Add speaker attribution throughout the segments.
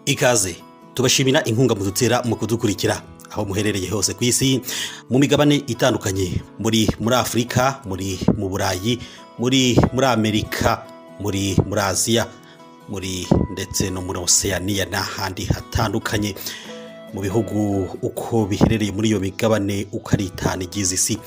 Speaker 1: Ikaze tubashimira inkunga mudutera mu kudukurikira aho muherereye hose ku isi mu migabane itandukanye muri Afrika, mu Burayi, muri Amerika, muri Aziya, ndetse no muri Oceania n'ahandi hatandukanye mu bihugu uko biherereye muri iyo migabane ukaritana igize isi.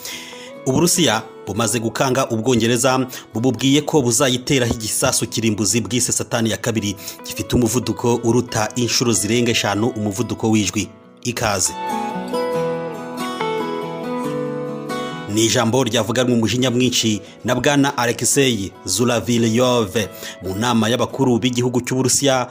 Speaker 1: Uburusiya bumaze gukanga Ubwongereza bububwiye ko buzayiteraho igisasu kirimbuzi bwise Satani ya kabiri gifite umuvuduko uruta inshuro zirenga 5 umuvuduko w'ijwi. Ikaze ni ijambo ryavuganwe umujinya mwinshi na bwana Alexei Zuravilyov mu nama y'abakuru b'igihugu cy'Uburusiya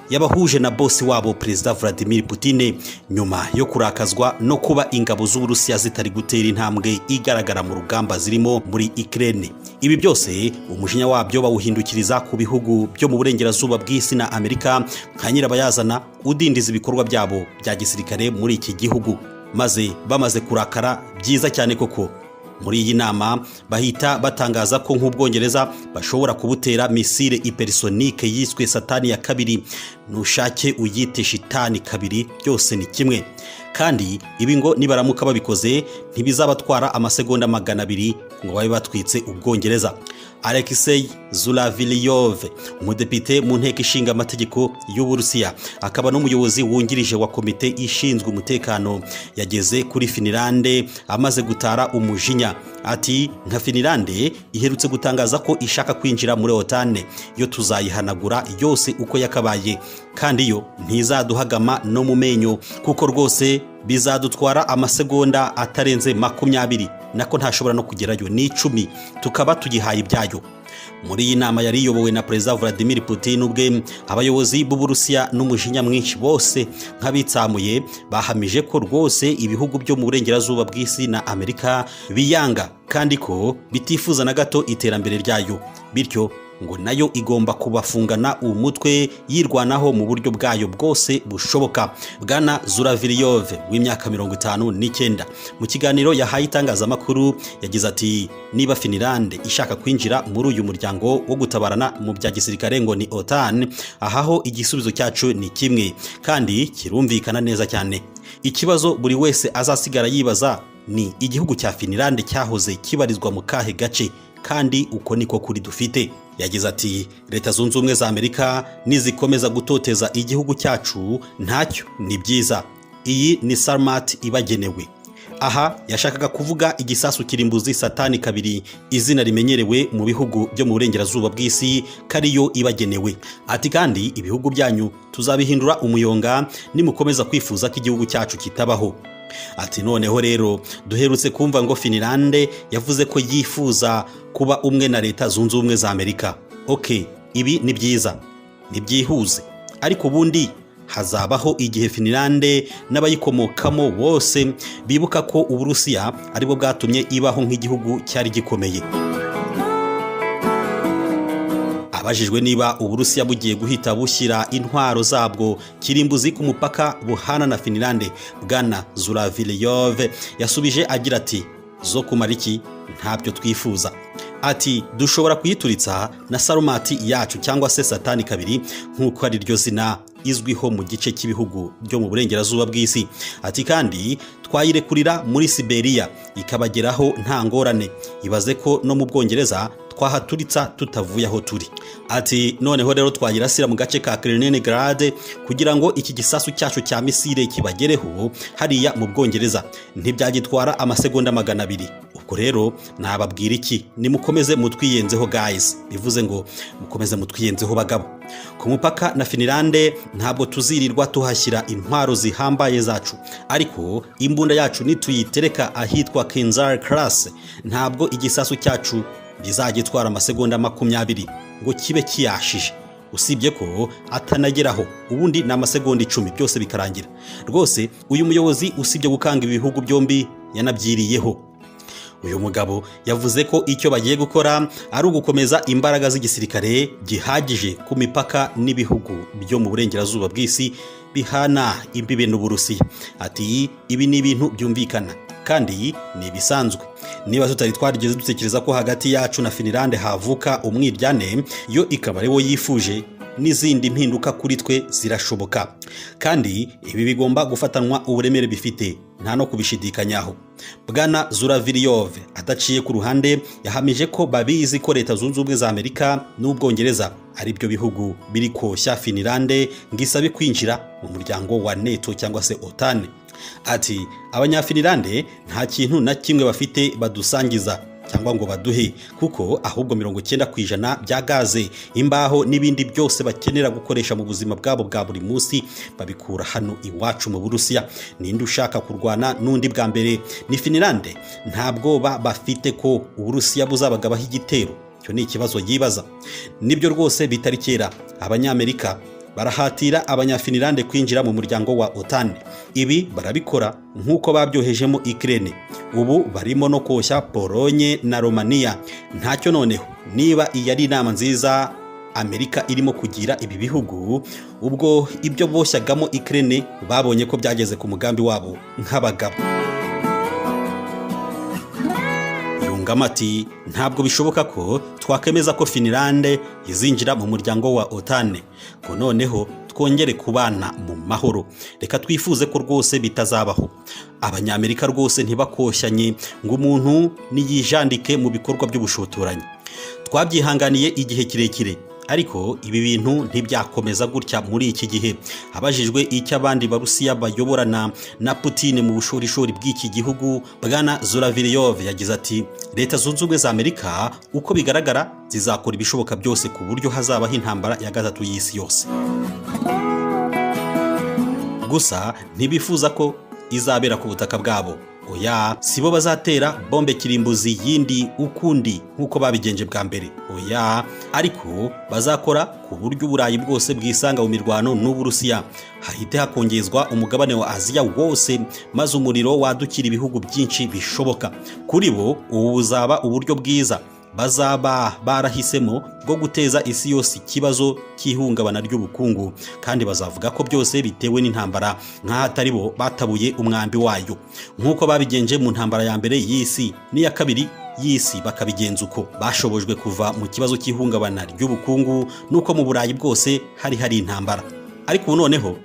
Speaker 1: yabahuje na bosi wabo Perezida Vladimir Putin nyuma yo kurakazwa no kuba ingabo z'Uburusiya zitari gutera intambwe igaragara mu rugamba zirimo muri Ukraine. Ibi byose umujinya wabyo bawuhindukiriza ku bihugu byo mu burengerazuba bw'isi na Amerika nka nyirabayazana udindiza ibikorwa byabo bya gisirikare muri iki gihugu. Maze bamaze kurakara byiza cyane koko muri iyi nama bahita batangaza ko nk'Ubwongereza bashobora kubutera misile hypersonique yiswe Satani ya kabiri, nushake uyite Shitani kabiri, byose ni kimwe. Kandi ibi ngo nibaramuka babikoze ntibizabatwara amasegonda 200 ngo babe batwitse Ubwongereza. Alexei Zuravilyov, umudepite mu nteko ishinga amategeko y'Uburusiya akaba n'umuyobozi wungirije wa komite ishinzwe umutekano, yageze kuri Finlande amaze gutara umujinya. Ati nka Finlande iherutse gutangaza ko ishaka kwinjira muri OTAN, yo tuzayihanagura yose uko yakabaye, kandi yo ntizaduhagama no mu menyo kuko rwose bizadutwara amasegonda atarenze 20, nako ntashobora no kugerayo ni 10 tukaba tugihaye ibyayo. Muri iyi nama yari iyobowe na Perezida Vladimir Putin ubwe, abayobozi b'Uburusiya n'umujinya mwinshi bose nk'abitsamuye bahamije ko rwose ibihugu byo mu burengerazuba bw'isi na Amerika biyanga kandi ko bitifuza na gato iterambere ryayo, bityo ngo nayo igomba kubafungana umutwe yirwanaho mu buryo bwayo bwose bushoboka. Bwana Zuravilyov w'imyaka 59 mu kiganiro yahaye itangazamakuru yagize ati niba Finlande ishaka kwinjira muri uyu muryango wo gutabarana mu bya gisirikare ngo ni OTAN, ahaho igisubizo cyacu ni kimwe kandi kirumvikana neza cyane. Ikibazo buri wese azasigara yibaza ni igihugu cya Finlande cyahoze kibarizwa mu kahe gace, kandi uko niko kuri dufite. Yagize ati Leta Zunze Ubumwe za Amerika nizikomeza gutoteza igihugu cyacu ntacyo ni byiza. Iyi ni Sarmat ibagenewe. Aha yashakaga kuvuga igisasu kirimbuzi Satani kabiri, izina rimenyerewe mu bihugu byo mu burengerazuba bw'isi kariyo ibagenewe. Ati kandi ibihugu byanyu tuzabihindura umuyonga nimukomeza kwifuza ko igihugu cyacu kitabaho. Ati noneho rero duherutse kumva ngo Finlande yavuze ko yifuza kuba umwe na Leta Zunze Ubumwe za Amerika. Okay, ibi ni byiza, ni byihuze, ariko ubundi hazabaho igihe Finlande n'abayikomokamo bose bibuka ko Uburusiya aribo bwatumye ibaho nk'igihugu cyari gikomeye. Abajijwe niba Uburusiya bugiye guhita bushyira intwaro zabwo kirimbuzi ku mupaka buhana na Finlande, bwana Zuravilyov yasubije agira ati zo kumara iki, ntabyo twifuza. Ati dushobora kuyituritsa na Sarmati yacu cyangwa se Satani kabiri nk'uko ari ryo zina izwiho mu gice cy'ibihugu byo mu burengerazuba bw'isi. Ati kandi twayirekurira muri Siberia ikabageraho nta ngorane, ibaze ko no mu Bwongereza twahaturitsa tutavuye aho turi. Ati noneho rero twayirasira mu gace ka Kaliningrad kugira ngo iki gisasu cyacu cya misile kibagereho hariya mu Bwongereza ntibyagitwara amasegonda 200. Ubwo rero nababwira iki, nimukomeze mutwiyenzeho guys, bivuze ngo mukomeze mutwiyenzeho bagabo. Ku mupaka na Finlande ntabwo tuzirirwa tuhashyira intwaro zihambaye zacu, ariko imbunda yacu nituyitereka ahitwa Kenzar class ntabwo igisasu cyacu bizagitwara amasegonda 20 ngo kibe kiyashije, usibye ko atanageraho ubundi na amasegonda 10 byose bikarangira. Rwose uyu muyobozi usibye gukanga ibihugu byombi yanabyiriyeho. Uyu mugabo yavuze ko icyo bagiye gukora ari ugukomeza imbaraga z'igisirikare gihagije ku mipaka n'ibihugu byo mu burengerazuba bw'isi bihana imbibe n'Uburusiya. Ati ibi ni ibintu byumvikana kandi ni bisanzwe. Niba tutari twarigeze dutekereza ko hagati yacu na Finland havuka umwiryane, yo ikaba ariwo yifuje, n'izindi mpinduka kuri twe zirashoboka kandi ibi bigomba gufatanwa uburemere bifite, nta no kubishidikanyaho. Bwana Zuravilyov adaciye ku ruhande yahamije ko babizi ko Leta Zunze Ubumwe za Amerika n'Ubwongereza ari byo bihugu biri koshya Finland ngisabe kwinjira mu muryango wa NATO cyangwa se OTAN. Ati abanyafinilande nta kintu na kimwe bafite badusangiza cyangwa ngo baduhe, kuko ahubwo 90% bya gaze, imbaho n'ibindi byose bakenera gukoresha mu buzima bwabo bwa buri munsi babikura hano iwacu mu Burusiya. Ninde ushaka kurwana n'undi bwa mbere? Ni Finland. Ntabwo bafite ko Uburusiya buzabagabaho igitero. Cyo ni ikibazo yibaza. Nibyo rwose bitari kera abanyamerika barahatira abanyafinilande kwinjira mu muryango wa OTAN. Ibi barabikora nk'uko babyohejemo Ukraine. Ubu barimo no koshya Polonye na Romania. Ntacyo noneho niba iyi ari inama nziza Amerika irimo kugira ibi bihugu, ubwo ibyo boshyagamo Ukraine babonye ko byageze ku mugambi wabo nk'abagabo. Ati ntabwo bishoboka ko twakemeza ko Finland izinjira mu muryango wa OTAN, ko noneho twongere kubana mu mahoro. Reka twifuze ko rwose bitazabaho. Abanyamerika rwose ntibakoshyanye ngo umuntu niyijandike mu bikorwa by'ubushotoranyi. Twabyihanganiye igihe kirekire, ariko ibi bintu ntibyakomeza gutya muri iki gihe. Abajijwe icyo abandi Barusiya bayoborana na Putin mu bushorishori bw'iki gihugu, Bwana Zuravilyov yagize ati Leta Zunze Ubumwe za Amerika uko bigaragara zizakora ibishoboka byose ku buryo hazabaho intambara ya gatatu y'isi yose. Gusa ntibifuza ko izabera ku butaka bwabo. Oya, sibo bazatera bombe kirimbuzi yindi ukundi nkuko babigenje bwa mbere. Oya, ariko bazakora ku buryo Uburayi bwose bwisanga mu mirwano n'Uburusiya. Hahite hakongezwa umugabane wa Aziya wose, maze umuriro wadukira ibihugu byinshi bishoboka. Kuri bo ubu buzaba uburyo bwiza bazaba barahisemo bwo guteza isi yose ikibazo cy'ihungabana ry'ubukungu, kandi bazavuga ko byose bitewe n'intambara nk'ahatari bo batabuye umwambi wayo, nk'uko babigenje mu ntambara ya mbere y'isi n'iya kabiri y'isi bakabigenza uko. Bashobojwe kuva mu kibazo cy'ihungabana ry'ubukungu nuko mu Burayi bwose hari intambara. Ariko ubu noneho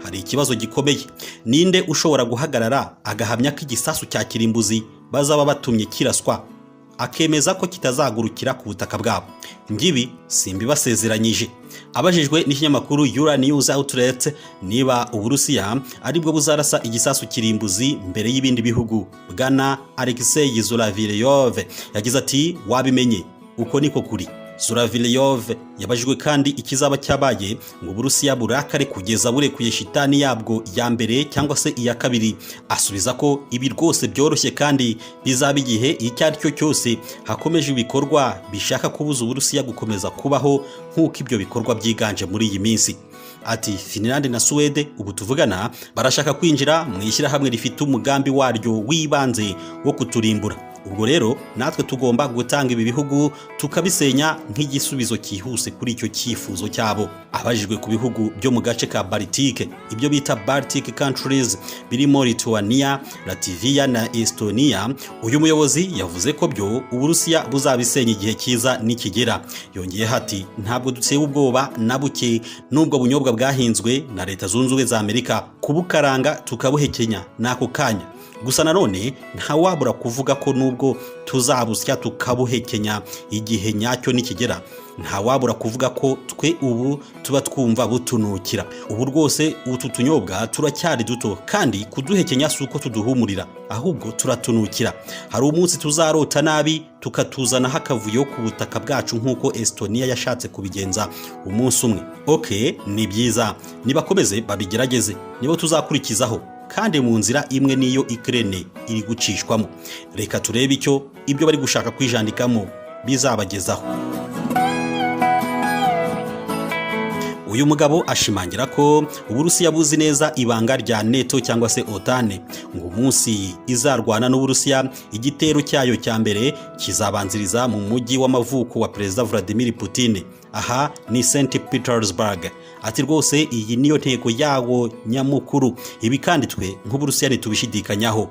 Speaker 1: hari ikibazo gikomeye. Ninde ushobora guhagarara agahamya ko igisasu cya kirimbuzi bazaba batumye kiraswa akemeza ko kitazagurukira ku butaka bwabo? Ngibi simbibasezeranyije. Abajijwe n'ikinyamakuru Euro News Outlet niba Uburusiya aribwo buzarasa igisasu kirimbuzi mbere y'ibindi bihugu, Bwana Alexei Zuravilyov yagize ati wabimenye, uko niko kuri. Zuravilyov yabajijwe kandi ikizaba cyabaye ngo Uburusiya burakare kugeza burekuye shitani yabwo ya mbere cyangwa se iya kabiri. Asubiza ko ibi rwose byoroshye kandi bizaba igihe icyo ari cyo cyose hakomeje ibikorwa bishaka kubuza Uburusiya gukomeza kubaho nk'uko ibyo bikorwa byiganje muri iyi minsi. Ati Finland na Sweden ubu tuvugana barashaka kwinjira mu ishyirahamwe rifite umugambi waryo wibanze wo kuturimbura. Ubwo rero natwe tugomba gutanga ibi bihugu tukabisenya nk'igisubizo cyihuse kuri icyo cyifuzo cyabo. Abajijwe ku bihugu byo mu gace ka Baltic, ibyo bita Baltic countries birimo Lithuania, Latvia na Estonia, uyu muyobozi yavuze ko byo Uburusiya buzabisenya igihe cyiza nikigera. Yongeye hati ntabwo dutsewe ubwoba na buke nubwo bunyobwa bwahinzwe na Leta Zunze Ubumwe za Amerika, kubukaranga tukabuhekenya nako kanya. Gusa nanone ntawabura kuvuga ko nubwo tuzabusya tukabuhekenya igihe nyacyo nikigera, ntawabura kuvuga ko twe ubu tuba twumva butunukira. Ubu rwose utu tunyobwa turacyari duto, kandi kuduhekenya si uko tuduhumurira, ahubwo turatunukira. Hari umunsi tuzarota nabi tukatuzanaho akavuyo ku butaka bwacu nk'uko Estonia yashatse kubigenza umunsi umwe. Ni byiza, nibakomeze babigerageze, nibo tuzakurikizaho, kandi mu nzira imwe niyo Ukraine iri gucishwamo. Reka turebe icyo ibyo bari gushaka kwijandikamo bizabagezaho. Uyu mugabo ashimangira ko Uburusiya buzi neza ibanga rya NATO cyangwa se OTAN, ngo umunsi izarwana n'Uburusiya igitero cyayo cya mbere kizabanziriza mu mujyi w'amavuko wa Perezida Vladimir Putin aha ni St Petersburg. Ati rwose iyi niyo ntego yawo nyamukuru. Ibi kandi twe nk'Uburusiya ntitubishidikanyaho.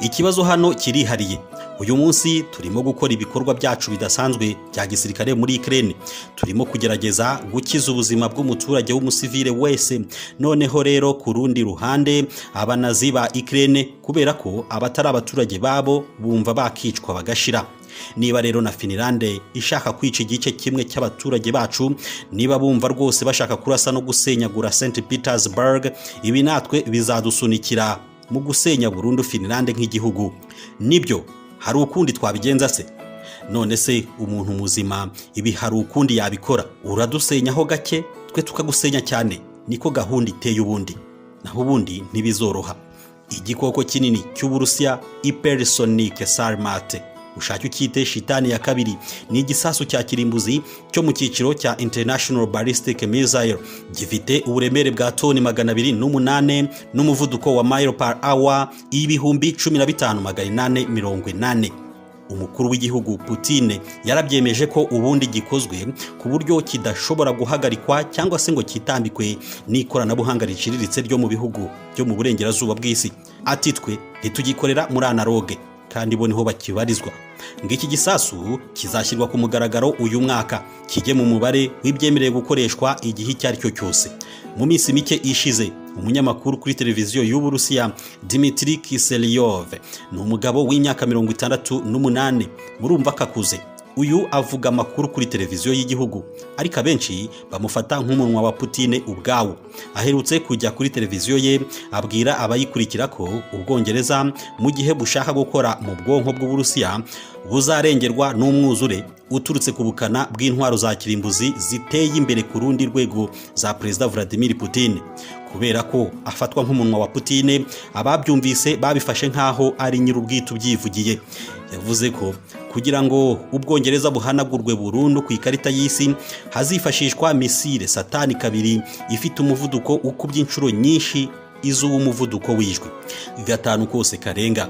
Speaker 1: Ikibazo hano kirihariye. Uyu munsi turimo gukora ibikorwa byacu bidasanzwe bya gisirikare muri Ukraine. Turimo kugerageza gukiza ubuzima bw'umuturage w'umusivile wese. Noneho rero ku rundi ruhande abanazi ba Ukraine kubera ko abatari abaturage babo bumva bakicwa bagashira. Niba rero na Finland ishaka kwica igice kimwe cy'abaturage bacu, niba bumva rwose bashaka kurasa no gusenyagura St Petersburg, ibi natwe bizadusunikira mu gusenya burundu Finland nk'igihugu. Nibyo, hari ukundi twabigenza se? None se umuntu muzima ibi hari ukundi yabikora? Uradusenyaho gake twe tukagusenya cyane. Niko gahunda iteye ubundi. Naho ubundi ntibizoroha. Igikoko kinini cy'Uburusiya hypersonic Sarmat, ushake ukite shitani ya kabiri, ni igisasu cya kirimbuzi cyo mu cyiciro cya International Ballistic Missile, gifite uburemere bwa toni 208 n'umuvuduko wa mile per hour 15,880. Umukuru w'igihugu Putin yarabyemeje ko ubundi gikozwe ku buryo kidashobora guhagarikwa cyangwa se ngo kitambikwe n'ikoranabuhanga riciriritse ryo mu bihugu byo mu burengerazuba bw'isi. Ati twe ntitugikorera muri analogue kandi bo niho bakibarizwa. Ngiki gisasu kizashyirwa ku mugaragaro uyu mwaka, kijye mu mubare w'ibyemerewe gukoreshwa igihe cyari cyo cyose. Mu minsi mike ishize, umunyamakuru kuri televiziyo y'Uburusiya Dmitry Kiselyov, ni umugabo w'imyaka 68, murumva kakuze. Uyu avuga amakuru kuri televiziyo y'igihugu, ariko abenshi bamufata nk'umunwa wa Putin ubwawo. Aherutse kujya kuri televiziyo ye abwira abayikurikira ko Ubwongereza mu gihe bushaka gukora mu bwonko bw'Uburusiya buzarengerwa n'umwuzure uturutse ku bukana bw'intwaro za kirimbuzi ziteye imbere ku rundi rwego za Perezida Vladimir Putin. Kubera ko afatwa nk'umunwa wa Putin, ababyumvise babifashe nkaho ari nyir'ubwitu byivugiye. Yavuze ko kugira ngo Ubwongereza buhanagurwe burundu ku ikarita y'isi, hazifashishwa misile Satani 2 ifite umuvuduko ukubye inshuro nyinshi iz'umuvuduko w'ijwi 5 kose karenga.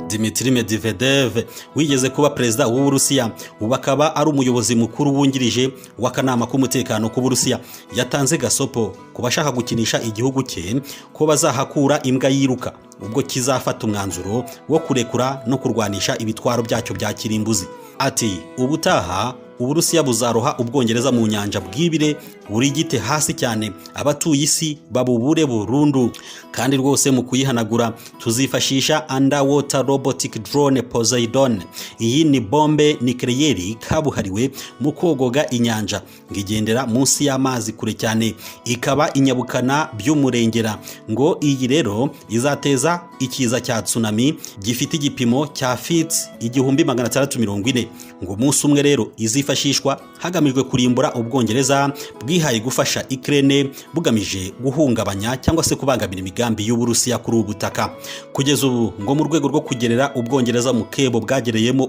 Speaker 1: Dmitry Medvedev wigeze kuba perezida w'Uburusiya, ubu akaba ari umuyobozi mukuru wungirije w'akanama k'umutekano k'Uburusiya, yatanze gasopo ku bashaka gukinisha igihugu cye ko bazahakura imbwa yiruka ubwo kizafata umwanzuro wo kurekura no kurwanisha ibitwaro byacyo bya kirimbuzi. Ati ubutaha Uburusiya buzaroha Ubwongereza mu nyanja bwibire buri gite hasi cyane, abatuye isi babubure burundu. Kandi rwose mu kuyihanagura tuzifashisha underwater robotic drone Poseidon. Iyi ni bombe nucleaire kabuhariwe mu kogoga inyanja, ngigendera munsi y'amazi kure cyane, ikaba inyabukana by'umurengera. Ngo iyi rero izateza ikiza cya tsunami gifite igipimo cya feet 1640. Ngo munsi umwe rero izifashishwa hagamijwe kurimbura Ubwongereza bwihaye gufasha Ukraine bugamije guhungabanya cyangwa se kubangamira imigambi y'Uburusiya kuri ubutaka. Kugeza ubu ngo mu rwego rwo kugerera Ubwongereza mu kebo bwagereyemo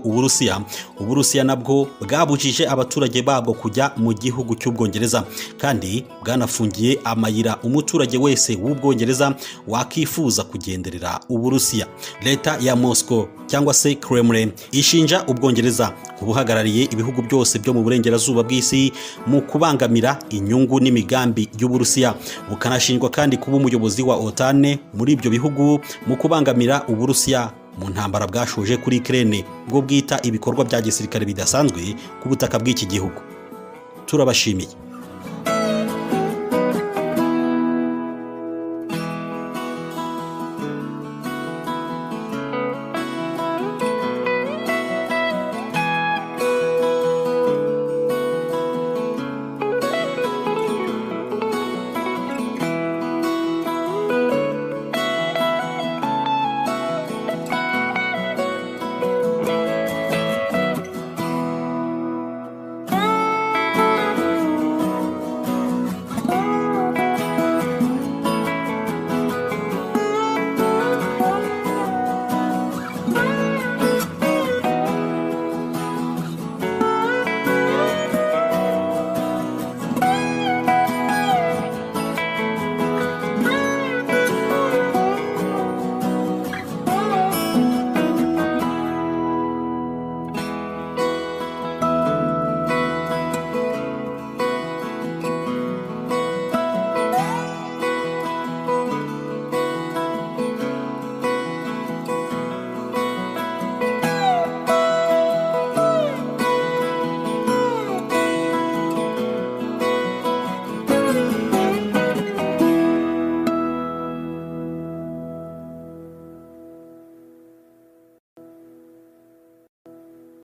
Speaker 1: Uburusiya nabwo bwabujije abaturage babwo kujya mu gihugu cy'Ubwongereza, kandi bwanafungiye amayira umuturage wese w'Ubwongereza wakifuza kugenderera Uburusiya. Leta ya Moscow cyangwa se Kremlin ishinja Ubwongereza kubuhagarariye ibihugu byose byo mu burengerazuba bw'isi mu kubangamira inyungu n'imigambi y'Uburusiya. Bukanashinjwa kandi kuba umuyobozi wa OTAN muri ibyo bihugu mu kubangamira Uburusiya mu ntambara bwashoje kuri Ukraine, bwo bwita ibikorwa bya gisirikare bidasanzwe ku butaka bw'iki gihugu. Turabashimiye.